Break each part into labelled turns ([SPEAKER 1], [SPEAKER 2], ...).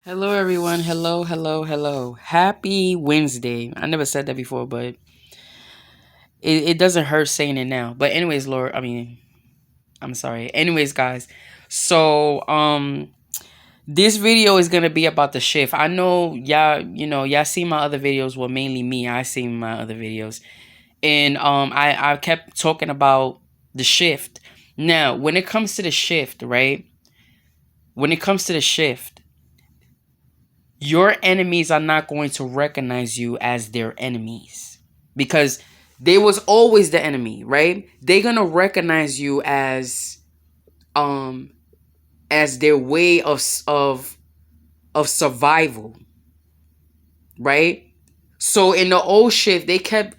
[SPEAKER 1] Hello, everyone. Hello, hello, hello. Happy Wednesday. I never said that before, but it doesn't hurt saying it now. But anyways, Lord, I'm sorry. Anyways, guys. So, this video is gonna be about the shift. I know y'all see my other videos. Well, mainly me. I seen my other videos, and I kept talking about the shift. Now, when it comes to the shift, right? When it comes to the shift, your enemies are not going to recognize you as their enemies because they was always the enemy, right? They're gonna recognize you um as their way of survival, right? So in the old shift, they kept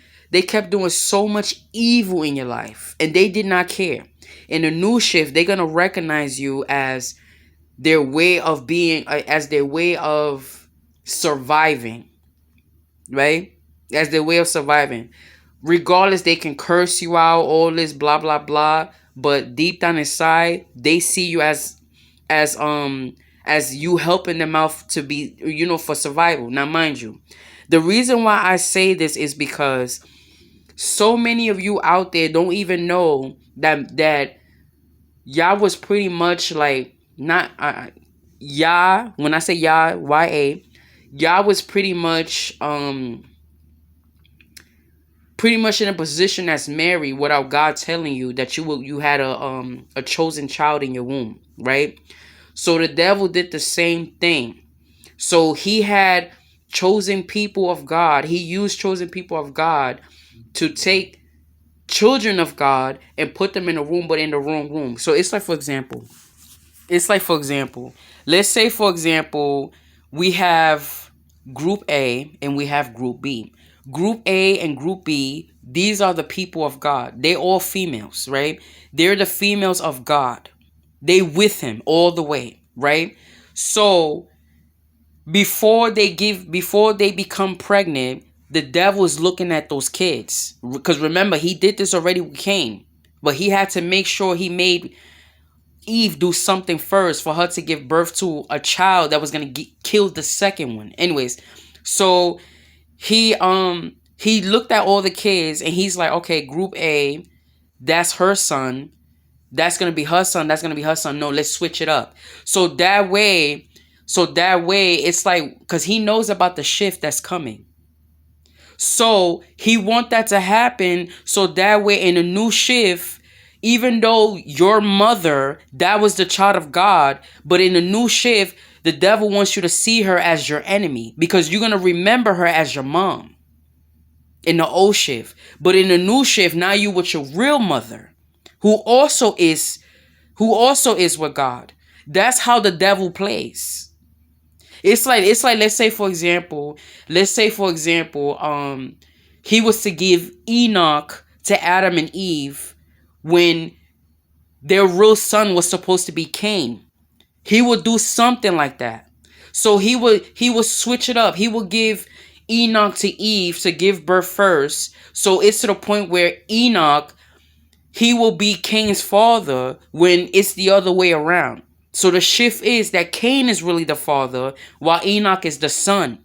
[SPEAKER 1] doing so much evil in your life and they did not care. In the new shift, they're gonna recognize you as their way of being, as their way of surviving, right? As their way of surviving. Regardless, they can curse you out, all this blah blah blah, but deep down inside, they see you as as you helping them out to be, for survival. Now, mind you, the reason why I say this is because so many of you out there don't even know that y'all was pretty much like not y'all. When I say y'all, y'all was pretty much in a position as Mary without God telling you that you had a chosen child in your womb, right? So the devil did the same thing. So he had chosen people of God. He used chosen people of God to take children of God and put them in a room, but in the wrong room. So it's like for example, let's say for example, we have group A and we have group B. Group A and group B, these are the people of God. They're all females, right? They're the females of God. They with him all the way, right? So before they become pregnant, the devil is looking at those kids. Because remember, he did this already with Cain. But he had to make sure he made Eve do something first for her to give birth to a child that was gonna kill the second one. Anyways, so he looked at all the kids and he's like, okay, group A, that's her son. That's gonna be her son. That's gonna be her son. No, let's switch it up. So that way, it's like because he knows about the shift that's coming. So he want that to happen so that way in a new shift, even though your mother, that was the child of God, but in a new shift, the devil wants you to see her as your enemy because you're going to remember her as your mom in the old shift. But in the new shift, now you with your real mother who also is with God. That's how the devil plays. It's like let's say for example, he was to give Enoch to Adam and Eve when their real son was supposed to be Cain. He would do something like that. So he would switch it up. He would give Enoch to Eve to give birth first. So it's to the point where Enoch, he will be Cain's father when it's the other way around. So the shift is that Cain is really the father while Enoch is the son.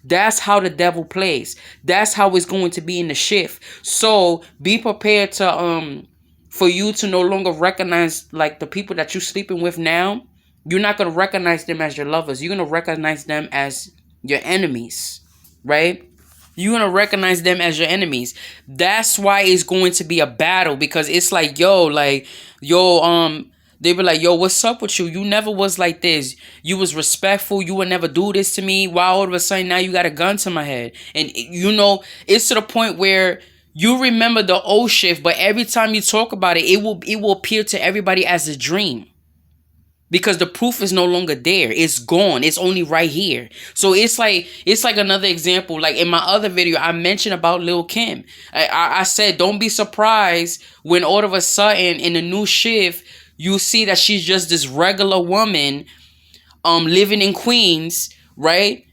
[SPEAKER 1] That's how the devil plays. That's how it's going to be in the shift. So be prepared to for you to no longer recognize like the people that you're sleeping with now. You're not gonna recognize them as your lovers. You're gonna recognize them as your enemies, right? You're gonna recognize them as your enemies. That's why it's going to be a battle because it's like, they be like, yo, what's up with you? You never was like this. You was respectful. You would never do this to me. Why all of a sudden now you got a gun to my head? And it's to the point where you remember the old shift, but every time you talk about it, it will appear to everybody as a dream because the proof is no longer there. It's gone. It's only right here. So it's like another example. Like in my other video, I mentioned about Lil Kim. I said don't be surprised when all of a sudden in the new shift you see that she's just this regular woman living in Queens, right?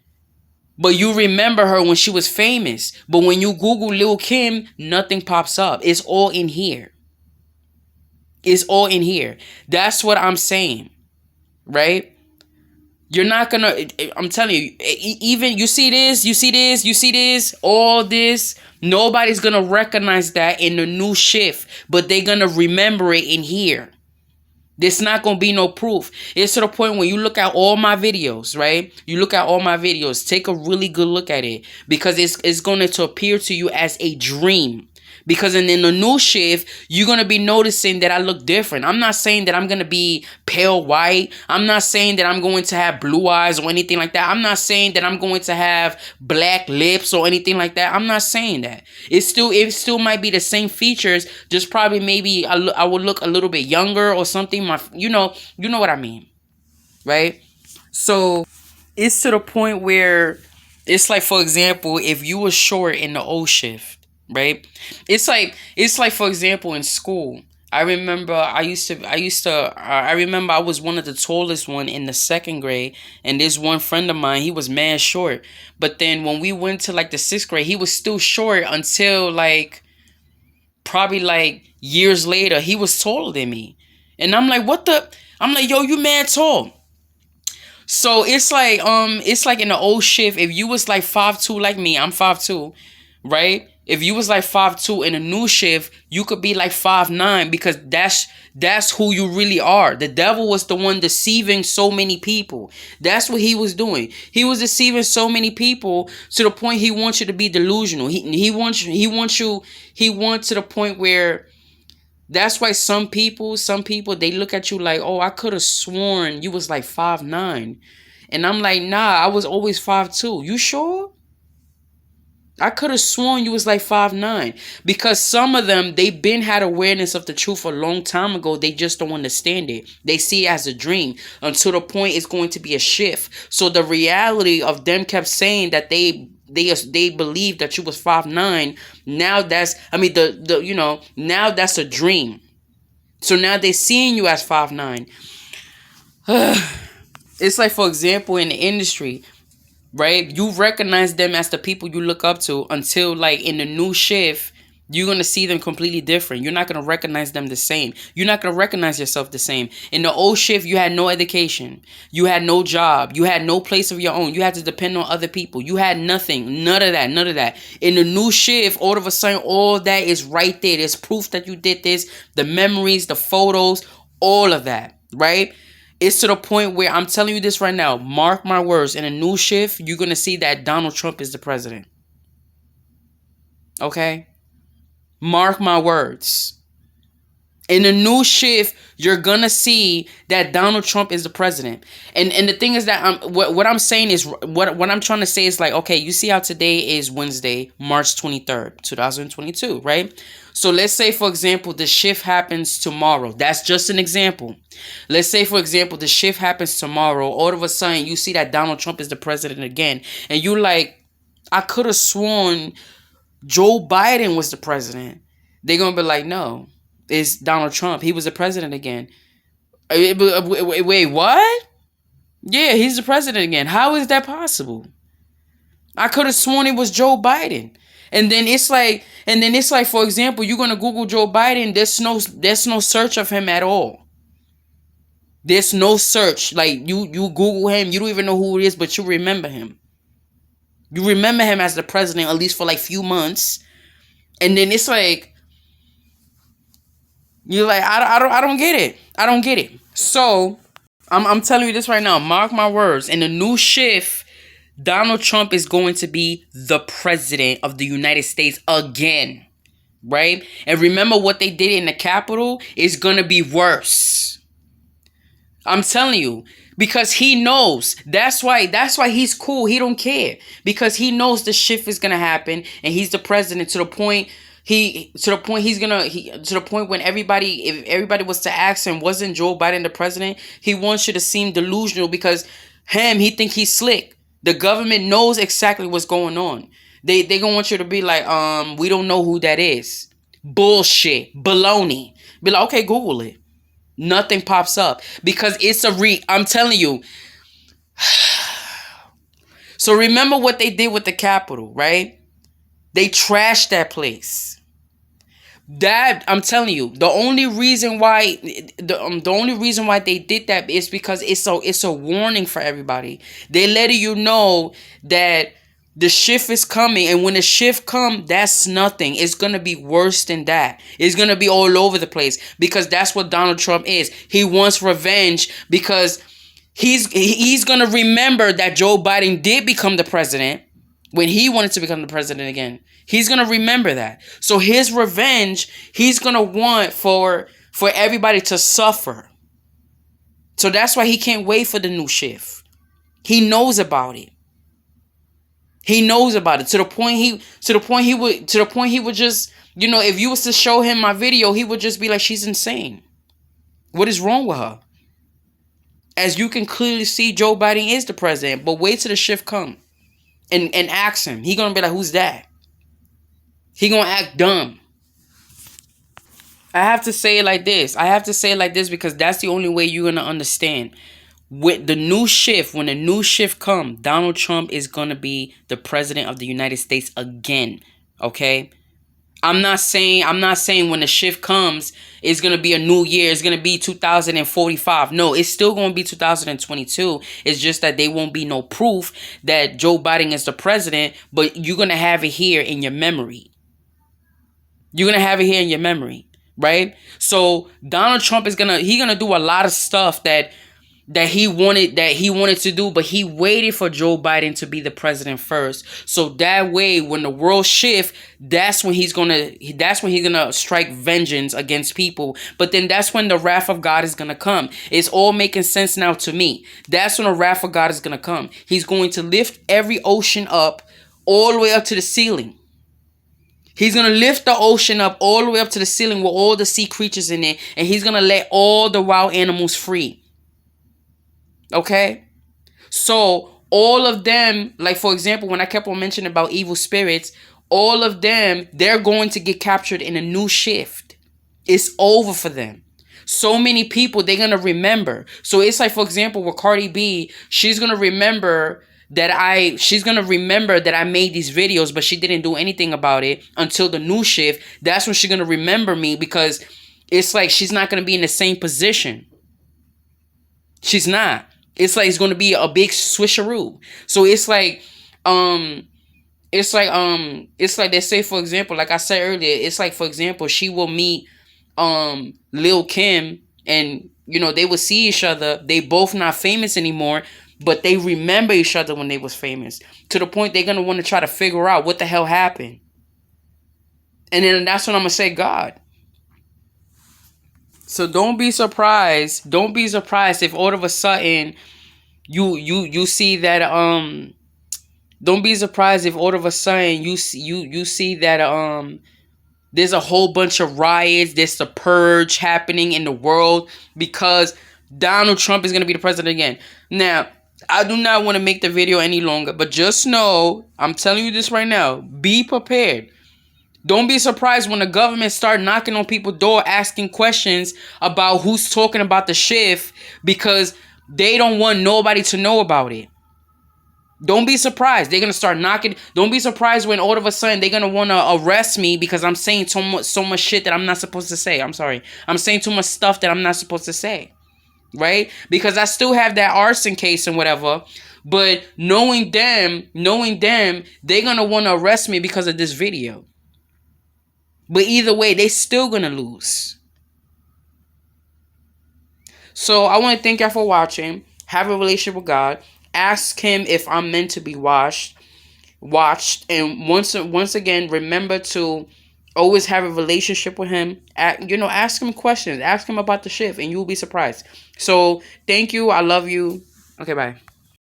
[SPEAKER 1] But you remember her when she was famous. But when you Google Lil Kim, nothing pops up. It's all in here. It's all in here. That's what I'm saying. Right? You're not gonna. I'm telling you, even you see this, you see this, you see this, all this. Nobody's gonna recognize that in the new shift, but they're gonna remember it in here. There's not gonna be no proof. It's to the point when you look at all my videos, right? You look at all my videos, take a really good look at it, because it's going to appear to you as a dream. Because in the new shift, you're going to be noticing that I look different. I'm not saying that I'm going to be pale white. I'm not saying that I'm going to have blue eyes or anything like that. I'm not saying that I'm going to have black lips or anything like that. I'm not saying that. It still might be the same features, just probably maybe I would look a little bit younger or something. You know what I mean, right? So it's to the point where it's like, for example, if you were short in the old shift, right? It's like for example in school. I remember I was one of the tallest one in the second grade, and this one friend of mine, he was mad short. But then when we went to like the sixth grade, he was still short until like probably like years later, he was taller than me. And I'm like, what the? I'm like, yo, you mad tall. So it's like in the old shift, if you was like 5'2" like me, I'm 5'2", right? If you was like 5'2" in a new shift, you could be like 5'9", because that's who you really are. The devil was the one deceiving so many people. That's what he was doing. He was deceiving so many people to the point he wants you to be delusional. He wants to the point where that's why some people they look at you like, oh, I could have sworn you was like 5'9". And I'm like, nah, I was always 5'2". You sure? I could have sworn you was like 5'9". Because some of them, they been had awareness of the truth a long time ago. They just don't understand it. They see it as a dream until the point it's going to be a shift. So the reality of them kept saying that they believe that you was 5'9". Now that's, I mean, now that's a dream. So now they're seeing you as 5'9". It's like, for example, in the industry, right? You recognize them as the people you look up to until like in the new shift, you're going to see them completely different. You're not going to recognize them the same. You're not going to recognize yourself the same. In the old shift, you had no education. You had no job. You had no place of your own. You had to depend on other people. You had nothing. None of that. None of that. In the new shift, all of a sudden, all that is right there. There's proof that you did this. The memories, the photos, all of that, right? It's to the point where I'm telling you this right now. Mark my words. In a new shift, you're going to see that Donald Trump is the president. Okay? Mark my words. In a new shift, you're gonna see that Donald Trump is the president. And the thing is that what I'm saying is, what I'm trying to say is like, okay, you see how today is Wednesday, March 23rd, 2022, right? So let's say, for example, the shift happens tomorrow. That's just an example. Let's say, for example, the shift happens tomorrow. All of a sudden, you see that Donald Trump is the president again. And you're like, I could have sworn Joe Biden was the president. They're going to be like, no, it's Donald Trump. He was the president again. Wait, what? Yeah, he's the president again. How is that possible? I could have sworn it was Joe Biden. And then it's like, for example, you're gonna Google Joe Biden. There's no search of him at all. There's no search. Like you Google him, you don't even know who it is, but you remember him. You remember him as the president at least for like few months, and then it's like you're like, I don't get it. I don't get it. So I'm telling you this right now. Mark my words. In the new shift, Donald Trump is going to be the president of the United States again. Right? And remember what they did in the Capitol is going to be worse. I'm telling you. Because he knows. That's why he's cool. He don't care. Because he knows the shift is going to happen. And he's the president to the point to the point when if everybody was to ask him, wasn't Joe Biden the president? He wants you to seem delusional because he think he's slick. The government knows exactly what's going on. They gonna want you to be like, we don't know who that is. Bullshit. Baloney. Be like, okay, Google it. Nothing pops up. Because I'm telling you. So remember what they did with the Capitol, right? They trashed that place. That I'm telling you, the only reason why the only reason why they did that is because it's a warning for everybody. They letting you know that the shift is coming, and when the shift come, that's nothing. It's gonna be worse than that. It's gonna be all over the place because that's what Donald Trump is. He wants revenge because he's gonna remember that Joe Biden did become the president when he wanted to become the president again. He's gonna remember that. So his revenge, he's gonna want for everybody to suffer. So that's why he can't wait for the new shift. He knows about it. He knows about it to the point he would just, if you was to show him my video, he would just be like, she's insane. What is wrong with her? As you can clearly see, Joe Biden is the president, but wait till the shift come and ask him. He gonna be like, who's that? He gonna act dumb. I have to say it like this. Because that's the only way you're gonna understand. With the new shift, when the new shift come, Donald Trump is gonna be the president of the United States again. Okay? I'm not saying when the shift comes, it's going to be a new year. It's going to be 2045. No, it's still going to be 2022. It's just that there won't be no proof that Joe Biden is the president, but you're going to have it here in your memory. You're going to have it here in your memory, right? So Donald Trump is going to do a lot of stuff that he wanted to do, but he waited for Joe Biden to be the president first. So that way, when the world shift, that's when he's gonna strike vengeance against people. But then that's when the wrath of God is gonna come. It's all making sense now to me. That's when the wrath of God is gonna come. He's going to lift every ocean up all the way up to the ceiling. He's going to lift the ocean up all the way up to the ceiling with all the sea creatures in it, and he's going to let all the wild animals free. Okay? So, all of them, like for example, when I kept on mentioning about evil spirits, all of them, they're going to get captured in a new shift. It's over for them. So many people, they're going to remember. So, it's like, for example, with Cardi B, she's going to remember that I made these videos, but she didn't do anything about it until the new shift. That's when she's going to remember me, because it's like she's not going to be in the same position. She's not. It's like it's going to be a big swisheroo. So it's like they say, for example, like I said earlier, it's like, for example, she will meet Lil Kim, and they will see each other. They both not famous anymore, but they remember each other when they was famous, to the point they're going to want to try to figure out what the hell happened. And then that's when I'm going to say God. So don't be surprised. Don't be surprised if all of a sudden you see that don't be surprised if all of a sudden you see that there's a whole bunch of riots, there's a purge happening in the world because Donald Trump is going to be the president again. Now, I do not want to make the video any longer, but just know, I'm telling you this right now, be prepared. Don't be surprised when the government start knocking on people's door asking questions about who's talking about the shift, because they don't want nobody to know about it. Don't be surprised. They're going to start knocking. Don't be surprised when all of a sudden they're going to want to arrest me because I'm saying so much shit that I'm not supposed to say. I'm sorry. I'm saying too much stuff that I'm not supposed to say. Right? Because I still have that arson case and whatever. But knowing them, they're going to want to arrest me because of this video. But either way, they still going to lose. So I want to thank y'all for watching. Have a relationship with God. Ask him if I'm meant to be watched. And once again, remember to always have a relationship with him. Ask him questions. Ask him about the shift, and you'll be surprised. So thank you. I love you. Okay, bye.